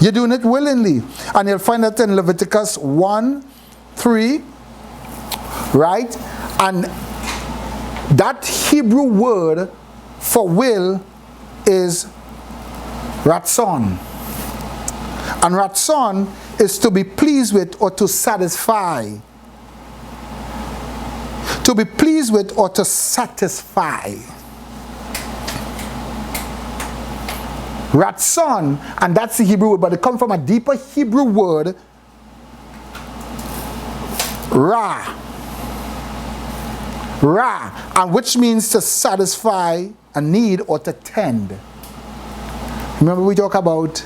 You're doing it willingly. And you'll find that in Leviticus 1:3, right? And that Hebrew word for will is ratzon. And ratzon is to be pleased with or to satisfy. To be pleased with or to satisfy. Ratzon, and that's the Hebrew word, but it comes from a deeper Hebrew word, ra. Ra, and which means to satisfy a need or to tend. Remember we talk about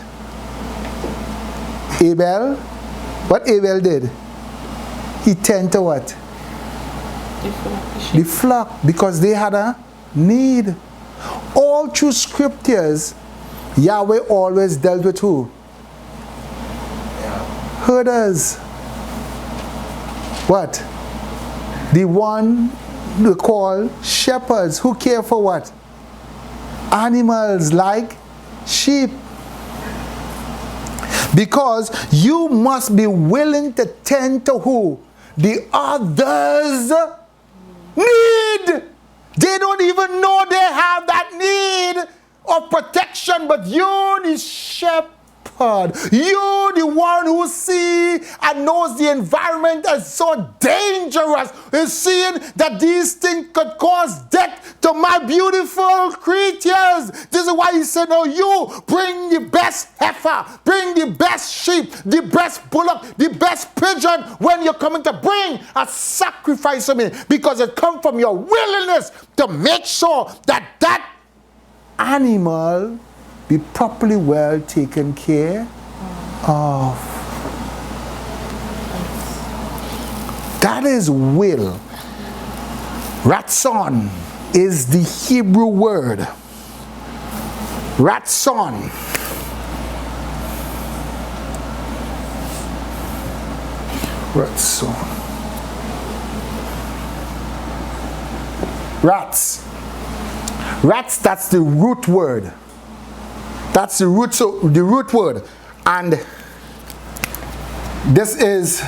Abel? What Abel did? He tended to what? The flock, because they had a need. All through scriptures, Yahweh always dealt with who? Herders. What? The one we call shepherds, who care for what? Animals like sheep. Because you must be willing to tend to who? The others' need. They don't even know they have that need of protection, but you, the shepherd, you, the one who sees and knows the environment is so dangerous, is seeing that these things could cause death to my beautiful creatures. This is why he said, no, you bring the best heifer, bring the best sheep, the best bullock, the best pigeon when you're coming to bring a sacrifice to me, because it comes from your willingness to make sure that that animal be properly well taken care of. That is will. Ratzon is the Hebrew word. Ratzon. Ratzon. Rats, that's the root word. That's the root word. And this is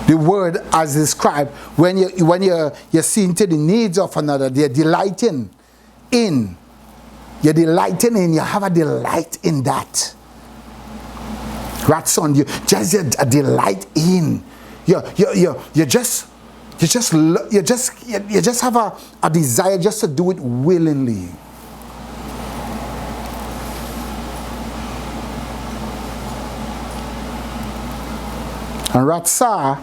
the word as described when you're seeing to the needs of another. They're delighting in. You're delighting in. You have a delight in that. Ratzon, you just a delight in. You just have a desire just to do it willingly. And Ratzah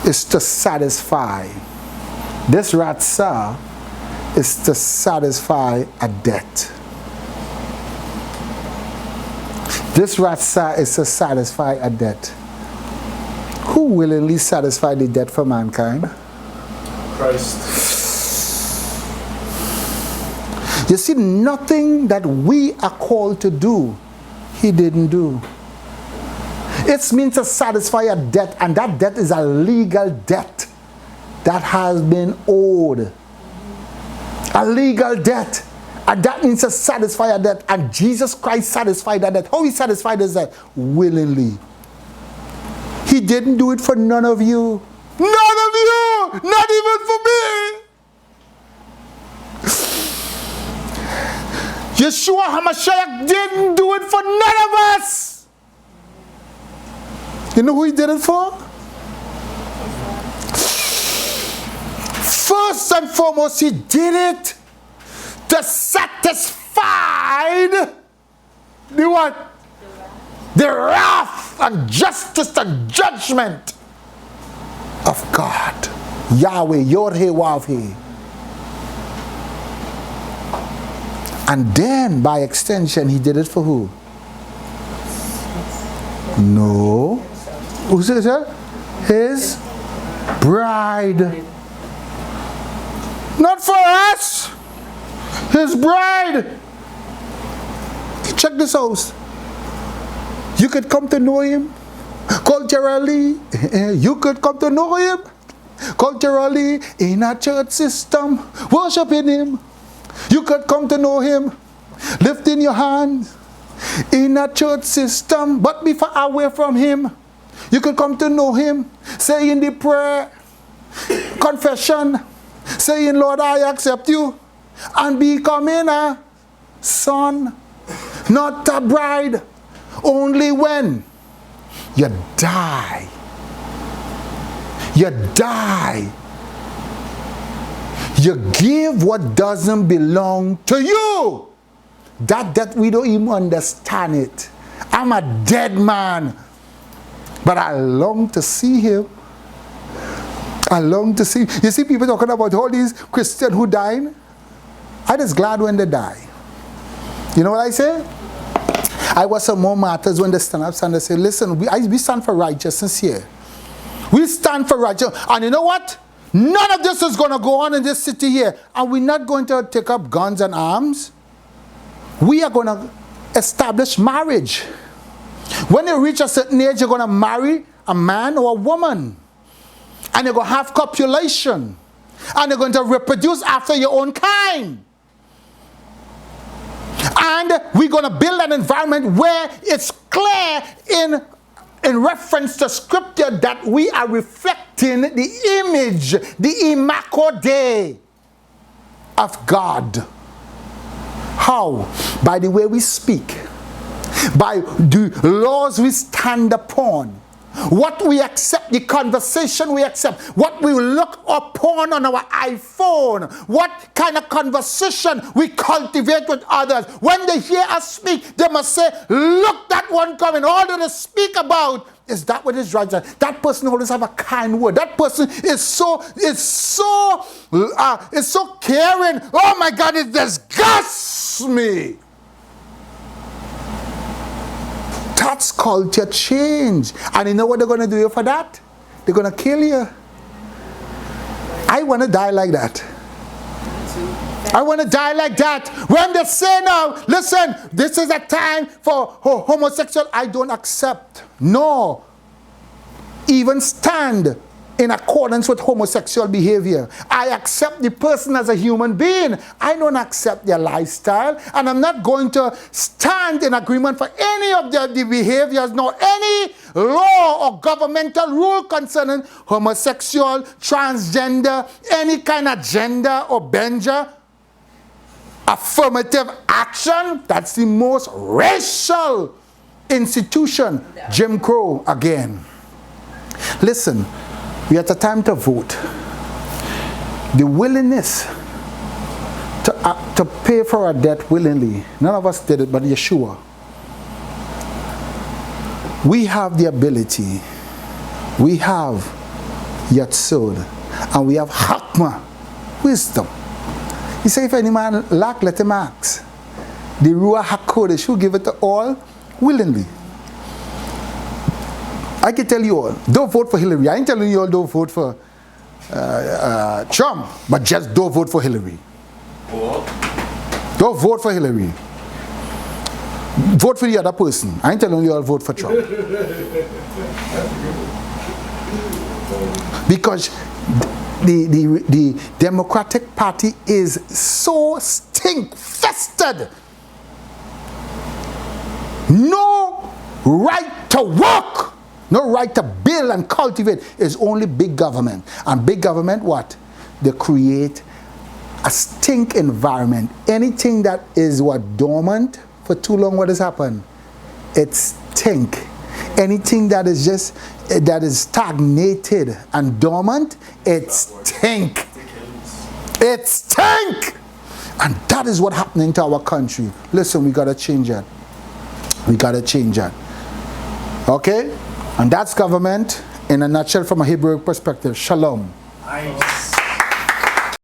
is to satisfy. This Ratzah is to satisfy a debt. This Ratzah is to satisfy a debt. Who willingly satisfied the debt for mankind? Christ. You see, nothing that we are called to do, he didn't do. It means to satisfy a debt, and that debt is a legal debt that has been owed. A legal debt. And that means to satisfy a debt. And Jesus Christ satisfied that debt. How he satisfied his debt? Willingly. He didn't do it for none of you. None of you! Not even for me! Yeshua HaMashiach didn't do it for none of us! You know who he did it for? First and foremost, he did it to satisfy the what? The wrath and justice and judgment of God. Yahweh, Yod-Heh-Wav-Heh. And then, by extension, he did it for who? No. Who says that? His bride. Not for us. His bride. Check this out. You could come to know him culturally. You could come to know him culturally in a church system, worshiping him. You could come to know him lifting your hands in a church system, but be far away from him. You could come to know him saying the prayer, confession, saying, Lord, I accept you, and becoming a son, not a bride. Only when you die. You die. You give what doesn't belong to you. That we don't even understand it. I'm a dead man, but I long to see him. I long to see. You see people talking about all these Christians who died. I'm just glad when they die. You know what I say? I was some more martyrs when they stand up and they say, listen, we stand for righteousness here. We stand for righteousness. And you know what? None of this is going to go on in this city here. And we're not going to take up guns and arms. We are going to establish marriage. When you reach a certain age, you're going to marry a man or a woman. And you're going to have copulation. And you're going to reproduce after your own kind. And we're going to build an environment where it's clear in reference to scripture that we are reflecting the image, the imago Dei of God. How? By the way we speak. By the laws we stand upon. What we accept, the conversation we accept, what we look upon on our iPhone, what kind of conversation we cultivate with others. When they hear us speak, they must say, look, that one coming. All that they speak about is that what is right. That person always have a kind word. That person is so caring. Oh my God, it disgusts me. That's culture change. And you know what they're going to do for that? They're going to kill you. I want to die like that. I want to die like that. When they say now, listen, this is a time for homosexual, I don't accept. No. Even stand in accordance with homosexual behavior. I accept the person as a human being. I don't accept their lifestyle. And I'm not going to stand in agreement for any of the behaviors, nor any law or governmental rule concerning homosexual, transgender, any kind of gender or benja. Affirmative action, that's the most racial institution. Jim Crow again. Listen. We are at a time to vote. The willingness to pay for our debt willingly. None of us did it, but Yeshua. We have the ability. We have Yatsud. And we have Hakma, wisdom. He said, if any man lack, let him ask. The Ruach HaKodesh will give it to all willingly. I can tell you all, don't vote for Hillary. I ain't telling you all don't vote for Trump, but just don't vote for Hillary. Don't vote for Hillary. Vote for the other person. I ain't telling you all vote for Trump. Because the Democratic Party is so stink-fested. No right to work. No right to build and cultivate. Is only big government. And big government, what? They create a stink environment. Anything that is dormant for too long, what has happened? It stink. Anything that is just, that is stagnated and dormant, it stink. It stink. And that is what's happening to our country. Listen, we got to change that. We got to change that. Okay? And that's government in a nutshell from a Hebrew perspective. Shalom. Nice.